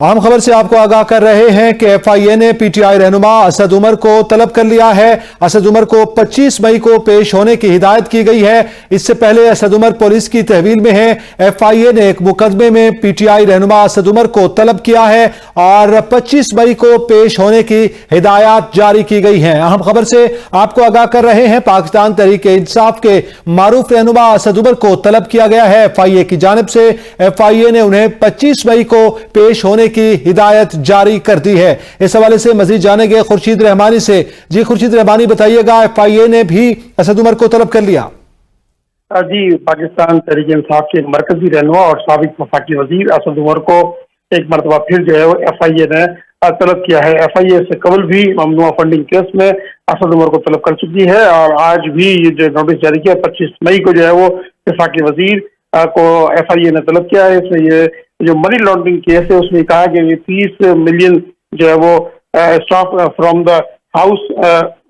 अहम खबर से आपको आगाह कर रहे हैं कि एफआईए ने पीटीआई रहनुमा असद उमर को तलब कर लिया है। असद उमर को 25 मई को पेश होने की हिदायत की गई है। इससे पहले असद उमर पुलिस की तहवील में है। एफआईए ने एक मुकदमे में पीटीआई रहनुमा असद उमर को तलब किया है और 25 मई को पेश होने की हिदायत जारी की गई है। अहम खबर से आपको आगाह कर रहे हैं, पाकिस्तान तहरीक-ए-इंसाफ के मारूफ रहनुमा असद उमर को तलब किया गया है एफआईए की जानिब से। एफआईए ने उन्हें 25 मई को पेश होने की हिदायत जारी कर दी है। इस हवाले से मजीद जानेंगे खुर्शीद रहमानी से। जी खुर्शीद रहमानी, बताइएगा, एफआईए ने भी असद उमर को तलब कर लिया? जी, पाकिस्तान तहरीक-ए-इंसाफ के मरकजी रहनुमा और साबिक वफाकी वजीर असद उमर को एक मरतबा फिर जो है वो एफआईए ने तलब किया है। एफआईए से कबल भी ममनुआ फंडिंग केस में असद उमर को तलब कर चुकी है और आज भी ये जो नोटिस जारी किया 25 मई को जो है वो वफाकी वजीर को एफआईए ने तलब किया है। इसमें ये जो मनी लॉन्ड्रिंग केस है उसमें कहा कि 30 मिलियन जो है वो स्टाफ फ्रॉम द हाउस,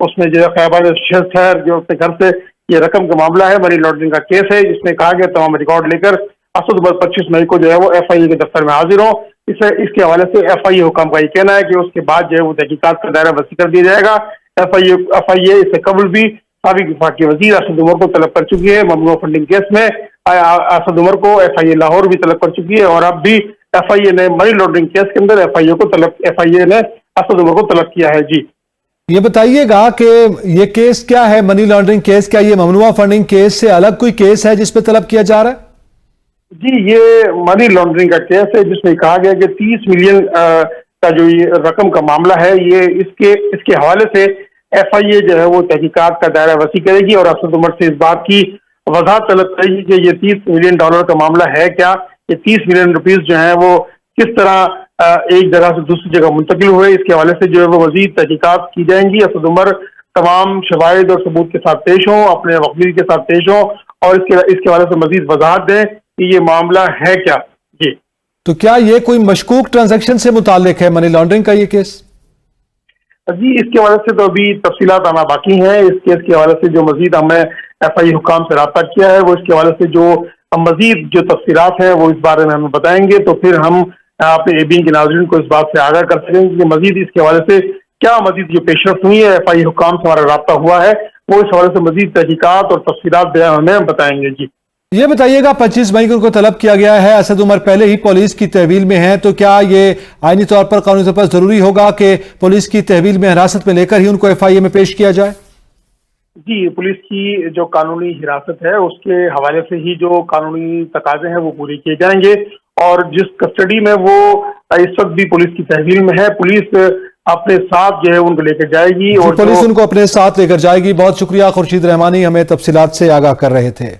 उसमें जो है खैबर शहर जो अपने घर से ये रकम का मामला है, मनी लॉन्ड्रिंग का केस है, जिसमें कहा गया तमाम रिकॉर्ड लेकर असद उमर 25 मई को जो है वो एफआईए के दफ्तर में हाजिर हो। इसके हवाले से एफआईए हुकाम का ये कहना है कि उसके बाद जो है वो तहकीकात का दायरा वसी कर दिया जाएगा। एफआईए इससे कबल भी साबिक वफाकी वजीर असद उमर को तलब कर चुकी है। ममनुआ फंडिंग केस में असद उमर को एफआईए लाहौर भी तलब कर चुकी है और अब भी एफआईए ने मनी लॉन्ड्रिंग केस के अंदर एफआईए ने असद उमर को तलब किया है। जी, ये बताइएगा कि ये केस क्या है, मनी लॉन्ड्रिंग केस? क्या ये ममनुआ फंडिंग केस से अलग कोई केस है जिस पे तलब किया जा रहा है? जी, ये मनी लॉन्ड्रिंग का केस है जिसमें कहा गया कि 30 मिलियन का जो ये रकम का मामला है, ये इसके हवाले से एफआईए जो है वो तहकीकात का दायरा वसी करेगी और असद उमर से इस बात की वजाहत तलब करेगी कि ये 30 मिलियन डॉलर का मामला है क्या, ये 30 मिलियन रुपीस जो है वो किस तरह एक जगह से दूसरी जगह मुंतकिल हुए। इसके हवाले से जो है वो मजीद तहकीकात की जाएंगी। असद उमर तमाम शवाहिद और सबूत के साथ पेश हों, अपने वकील के साथ पेश हों और इसके हवाले से मजीद वजाहत दें कि ये मामला है क्या। जी, तो क्या ये कोई मशकूक ट्रांजैक्शन से मुताल्लिक है मनी लॉन्ड्रिंग का ये केस? जी, इसके हवाले से तो अभी तफसीलात आना बाकी हैं। इस केस के हवाले से जो मजीद हमने एफआईए हुकाम से राब्ता किया है वो इसके हवाले से जो मजीद जो तफसीलात हैं वो इस बारे में हमें बताएंगे, तो फिर हम अपने एबीएन के नाज़रीन को इस बात से आगाह कर सकेंगे कि मजीद इसके हवाले से क्या मजीद जो पेशरफ्त हुई है। एफआईए हुकाम से हमारा राब्ता हुआ है, वो इस हवाले से मजीद तहकीकात और तफसीलात बयान हमें बताएंगे। जी, ये बताइएगा, 25 मई को उनको तलब किया गया है, असद उमर पहले ही पुलिस की तहवील में है, तो क्या ये आईनी तौर पर कानूनी तौर पर जरूरी होगा कि पुलिस की तहवील में हिरासत में लेकर ही उनको एफआईए में पेश किया जाए? जी, पुलिस की जो कानूनी हिरासत है उसके हवाले से ही जो कानूनी तकाजे हैं वो पूरे किए जाएंगे और जिस कस्टडी में वो इस वक्त भी पुलिस की तहवील में है, पुलिस अपने साथ जो है उनको लेकर जाएगी और पुलिस उनको अपने साथ लेकर जाएगी। बहुत शुक्रिया खुर्शीद रहमानी, हमें तफसीलात से आगाह कर रहे थे।